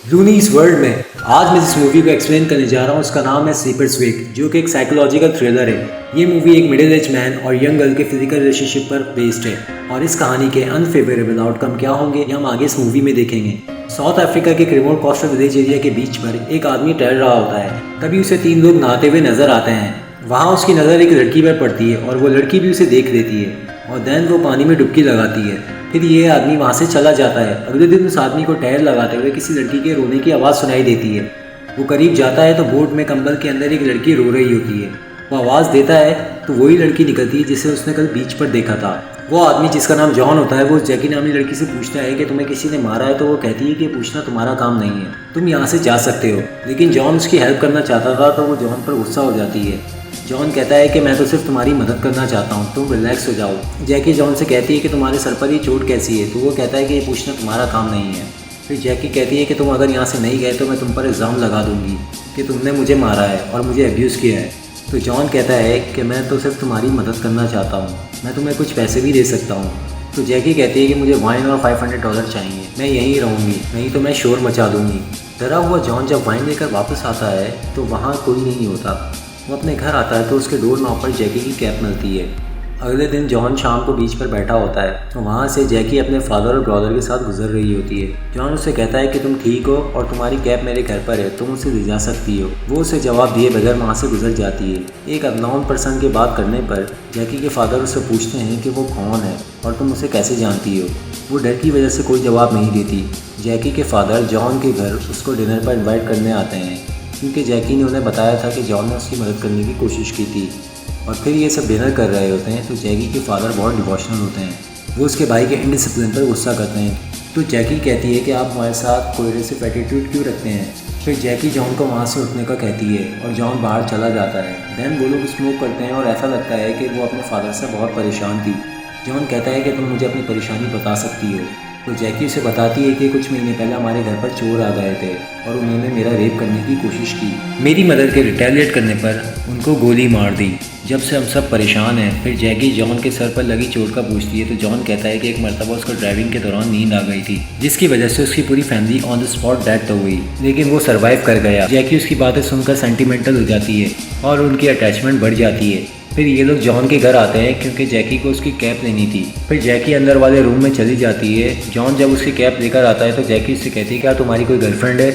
लूनीज world में आज मैं जिस मूवी को एक्सप्लेन करने जा रहा हूँ उसका नाम है स्लीपर्स वीक, जो कि एक साइकोलॉजिकल थ्रिलर है। ये मूवी एक मिडिल एज मैन और यंग गर्ल के फिजिकल रिलेशनशिप पर बेस्ड है और इस कहानी के अनफेवरेबल आउटकम क्या होंगे ये हम आगे इस मूवी में देखेंगे। साउथ अफ्रीका के रिमोट कोस्टल विलेज एरिया के बीच पर एक आदमी टहल रहा होता है। तभी उसे तीन लोग नहाते हुए नजर आते हैं। वहाँ उसकी नज़र एक लड़की पर पड़ती है और वो लड़की भी उसे देख लेती है और देन वो पानी में डुबकी लगाती है। फिर ये आदमी वहाँ से चला जाता है। अगले दिन उस आदमी को टहल लगाते हुए किसी लड़की के रोने की आवाज़ सुनाई देती है। वो करीब जाता है तो बोट में कंबल के अंदर एक लड़की रो रही होती है। वो आवाज़ देता है तो वही लड़की निकलती है जिसे उसने कल बीच पर देखा था। वो आदमी जिसका नाम जॉन होता है वो जैकी नामी लड़की से पूछता है कि तुम्हें किसी ने मारा है, तो वो कहती है कि पूछना तुम्हारा काम नहीं है, तुम यहाँ से जा सकते हो। लेकिन जॉन उसकी हेल्प करना चाहता था तो वो जॉन पर गुस्सा हो जाती है। जॉन कहता है कि मैं तो सिर्फ तुम्हारी मदद करना चाहता हूँ, तुम रिलैक्स हो जाओ। जैकी जॉन से कहती है कि तुम्हारे सर पर ये चोट कैसी है, तो वो कहता है कि ये पूछना तुम्हारा काम नहीं है। फिर जैकी कहती है कि तुम अगर यहाँ से नहीं गए तो मैं तुम पर इल्ज़ाम लगा दूंगी कि तुमने मुझे मारा है और मुझे अब्यूज़ किया है। तो जॉन कहता है कि मैं तो सिर्फ तुम्हारी मदद करना चाहता हूँ, मैं तुम्हें कुछ पैसे भी दे सकता हूँ। तो जैकी कहती है कि मुझे वाइन और $500 चाहिए, मैं यहीं रहूँगी, नहीं तो मैं शोर मचा दूँगी। डरा हुआ जॉन जब वाइन लेकर वापस आता है तो वहाँ कोई नहीं होता। वो अपने घर आता है तो उसके डोर नॉब पर जैकी की कैप मिलती है। अगले दिन जॉन शाम को बीच पर बैठा होता है तो वहाँ से जैकी अपने फादर और ब्रदर के साथ गुजर रही होती है। जॉन उसे कहता है कि तुम ठीक हो और तुम्हारी कैप मेरे घर पर है, तुम उसे ले जा सकती हो। वो उसे जवाब दिए बगैर वहाँ से गुजर जाती है। एक अननोन पर्सन की बात करने पर जैकी के फादर उससे पूछते हैं कि वो कौन है और तुम उसे कैसे जानती हो। वो डर की वजह से कोई जवाब नहीं देती। जैकी के फादर जॉन के घर उसको डिनर पर इन्वाइट करने आते हैं क्योंकि जैकी ने उन्हें बताया था कि जॉन ने उसकी मदद करने की कोशिश की थी। और फिर ये सब डिनर कर रहे होते हैं तो जैकी के फादर बहुत डिवोशनल होते हैं। वो उसके भाई के इनडिसिप्लिन पर गुस्सा करते हैं। तो जैकी कहती है कि आप हमारे साथ कोई रेसिव एटीट्यूड क्यों रखते हैं। फिर जैकी जॉन को वहाँ से उठने का कहती है और जॉन बाहर चला जाता है। देन वो लोग स्मोक करते हैं और ऐसा लगता है कि वो अपने फादर से बहुत परेशान थी। जॉन कहता है कि तुम मुझे अपनी परेशानी बता सकती हो। तो जैकी उसे बताती है कि कुछ महीने पहले हमारे घर पर चोर आ गए थे और उन्होंने मेरा रेप करने की कोशिश की। मेरी मदद के रिटेलिएट करने पर उनको गोली मार दी। जब से हम सब परेशान हैं। फिर जैकी जॉन के सर पर लगी चोट का पूछती है तो जॉन कहता है कि एक मरतबा उसको ड्राइविंग के दौरान नींद आ गई थी जिसकी वजह से उसकी पूरी family on the spot death हो गई, लेकिन वो सरवाइव कर गया। जैकी उसकी बातें सुनकर सेंटिमेंटल हो जाती है और उनकी अटैचमेंट बढ़ जाती है। फिर ये लोग जॉन के घर आते हैं क्योंकि जैकी को उसकी कैप लेनी थी। फिर जैकी अंदर वाले रूम में चली जाती है। जॉन जब उसकी कैप लेकर आता है तो जैकी उससे कहती है क्या तुम्हारी कोई गर्लफ्रेंड है।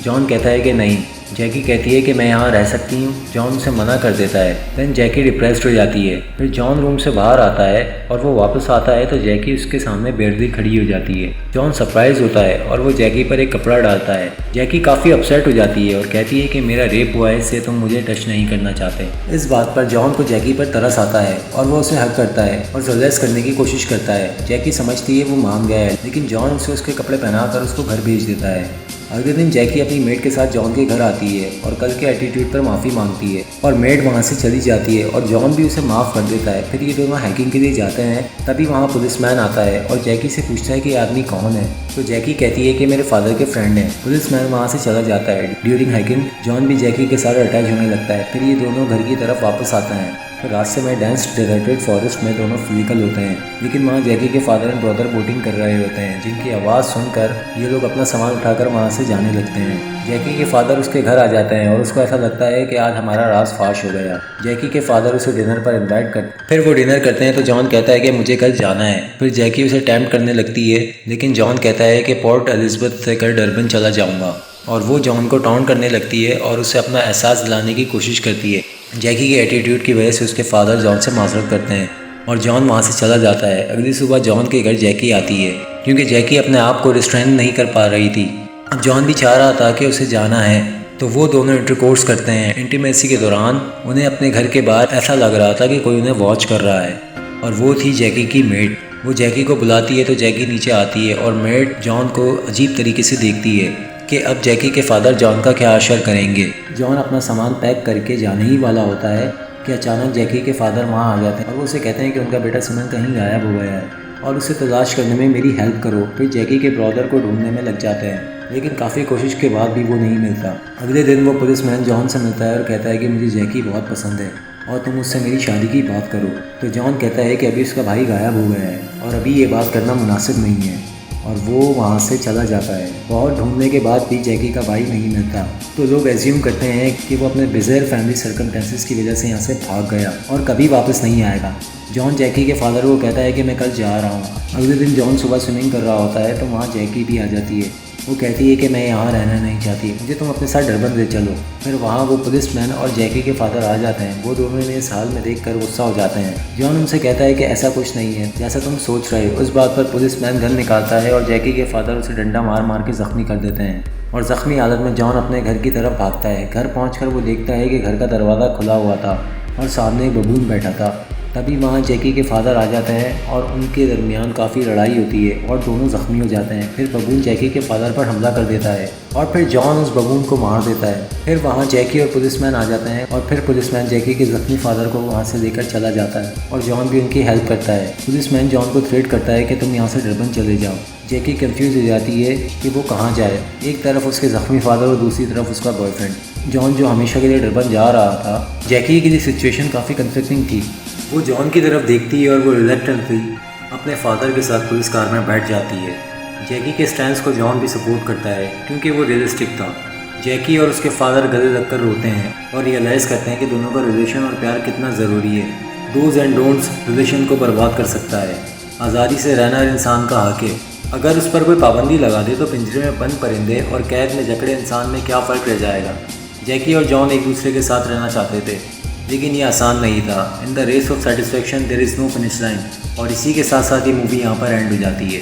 जॉन कहता है कि नहीं। जैकी कहती है कि मैं यहाँ रह सकती हूँ। जॉन उसे मना कर देता है। देन जैकी डिप्रेस्ड हो जाती है। फिर जॉन रूम से बाहर आता है और वो वापस आता है तो जैकी उसके सामने बेडली खड़ी हो जाती है। जॉन सरप्राइज होता है और वो जैकी पर एक कपड़ा डालता है। जैकी काफ़ी अपसेट हो जाती है और कहती है कि मेरा रेप हुआ है, इससे तुम मुझे टच नहीं करना चाहते। इस बात पर जॉन को जैकी पर तरस आता है और वो उसे हक करता है और सजेस्ट करने की कोशिश करता है। जैकी समझती है वो मान गया है, लेकिन जॉन उसे उसके कपड़े पहनाकर उसको घर भेज देता है। अगले दिन जैकी अपनी मेड के साथ जॉन के घर आती है और कल के एटीट्यूड पर माफ़ी मांगती है और मेड वहाँ से चली जाती है और जॉन भी उसे माफ़ कर देता है। फिर ये दोनों हाइकिंग के लिए जाते हैं। तभी वहाँ पुलिसमैन आता है और जैकी से पूछता है कि ये आदमी कौन है। तो जैकी कहती है कि मेरे फादर के फ्रेंड हैं। पुलिसमैन वहाँ से चला जाता है। ड्यूरिंग हाइकिंग जॉन भी जैकी के साथ अटैच होने लगता है। फिर ये दोनों घर की तरफ वापस आते हैं। फिर रास्ते में डेंस डेजर्टेड फॉरेस्ट में दोनों फिजिकल होते हैं, लेकिन वहाँ जैकी के फादर एंड ब्रदर बोटिंग कर रहे होते हैं जिनकी आवाज़ सुनकर ये लोग अपना सामान उठाकर वहाँ से जाने लगते हैं। जैकी के फादर उसके घर आ जाते हैं और उसको ऐसा लगता है कि आज हमारा राज फाश हो गया। जैकी के फादर उसे डिनर पर इन्वाइट करते फिर वो डिनर करते हैं तो जॉन कहता है कि मुझे कल जाना है। फिर जैकी उसे टेम्प्ट करने लगती है, लेकिन जॉन कहता है कि पोर्ट एलिज़ाबेथ से कर डरबन चला जाऊँगा और वो जॉन को टॉन्ट करने लगती है और उसे अपना एहसास दिलाने की कोशिश करती है। जैकी के एटीट्यूड की वजह से उसके फादर जॉन से माजरत करते हैं और जॉन वहाँ से चला जाता है। अगली सुबह जॉन के घर जैकी आती है क्योंकि जैकी अपने आप को रिस्ट्रेन नहीं कर पा रही थी। अब जॉन भी चाह रहा था कि उसे जाना है, तो वो दोनों इंटरकोर्स करते हैं। इंटीमेसी के दौरान उन्हें अपने घर के बाहर ऐसा लग रहा था कि कोई उन्हें वॉच कर रहा है और वो थी जैकी की मेड। वो जैकी को बुलाती है तो जैकी नीचे आती है और मेड जॉन को अजीब तरीके से देखती है कि अब जैकी के फादर जॉन का क्या असर करेंगे। जॉन अपना सामान पैक करके जाने ही वाला होता है कि अचानक जैकी के फादर वहाँ आ जाते हैं और वो उसे कहते हैं कि उनका बेटा सिमन कहीं गायब हो गया है और उसे तलाश करने में मेरी हेल्प करो। फिर जैकी के ब्रदर को ढूंढने में लग जाते हैं, लेकिन काफ़ी कोशिश के बाद भी वो नहीं मिलता। अगले दिन वो पुलिसमैन जॉन से मिलता है और कहता है कि मुझे जैकी बहुत पसंद है और तुम उससे मेरी शादी की बात करो। तो जॉन कहता है कि अभी उसका भाई गायब हो गया है और अभी ये बात करना मुनासिब नहीं है। और वो वहाँ से चला जाता है। बहुत ढूंढने के बाद भी जैकी का भाई नहीं मिलता, तो लोग एज्यूम करते हैं कि वो अपने बिज़ायर फैमिली सर्कमस्टेंसेस की वजह से यहाँ से भाग गया और कभी वापस नहीं आएगा। जॉन जैकी के फादर को कहता है कि मैं कल जा रहा हूँ। अगले दिन जॉन सुबह स्विमिंग कर रहा होता है तो वहाँ जैकी भी आ जाती है। वो कहती है कि मैं यहाँ रहना नहीं चाहती, मुझे तुम अपने साथ डरबन ले चलो। फिर वहाँ वो पुलिसमैन और जैकी के फादर आ जाते हैं। वो दोनों इन्हें इस हाल में देखकर गुस्सा हो जाते हैं। जॉन उनसे कहता है कि ऐसा कुछ नहीं है जैसा तुम सोच रहे हो। उस बात पर पुलिसमैन गन निकालता है और जैकी के फादर उसे डंडा मार मार के ज़ख्मी कर देते हैं और ज़ख्मी हालत में जॉन अपने घर की तरफ भागता है। घर पहुँच वो देखता है कि घर का दरवाज़ा खुला हुआ था और सामने एक बबून बैठा था। तभी वहाँ जैकी के फादर आ जाते हैं और उनके दरमियान काफ़ी लड़ाई होती है और दोनों ज़ख्मी हो जाते हैं। फिर बबून जैकी के फादर पर हमला कर देता है और फिर जॉन उस बबून को मार देता है। फिर वहाँ जैकी और पुलिसमैन आ जाते हैं और फिर पुलिसमैन जैकी के ज़ख्मी फादर को वहाँ से लेकर चला जाता है और जॉन भी उनकी हेल्प करता है। पुलिसमैन जॉन को थ्रेट करता है कि तुम यहाँ से डरबन चले जाओ। जैकी कंफ्यूज हो जाती है कि वो कहाँ जाए। एक तरफ उसके ज़ख्मी फादर और दूसरी तरफ उसका बॉयफ्रेंड जॉन, जो हमेशा के लिए डरबन जा रहा था। जैकी की सिचुएशन काफ़ी कंफ्लिक्टिंग थी। वो जॉन की तरफ देखती है और वो रिलक्टेंटली अपने फादर के साथ पुलिस कार में बैठ जाती है। जैकी के स्टैंस को जॉन भी सपोर्ट करता है क्योंकि वो रियलिस्टिक था। जैकी और उसके फादर गले लगकर रोते हैं और रियलाइज़ करते हैं कि दोनों का रिलेशन और प्यार कितना ज़रूरी है। डूज एंड डोंट्स रिलेशन को बर्बाद कर सकता है। आज़ादी से रहना हर इंसान का हक है। अगर उस पर कोई पाबंदी लगा दे तो पिंजरे में बंद परिंदे और कैद में जकड़े इंसान में क्या फ़र्क रह जाएगा। जैकी और जॉन एक दूसरे के साथ रहना चाहते थे, लेकिन ये आसान नहीं था। In the race of satisfaction there is no finish line. और इसी के साथ साथ ये मूवी यहाँ पर एंड हो जाती है।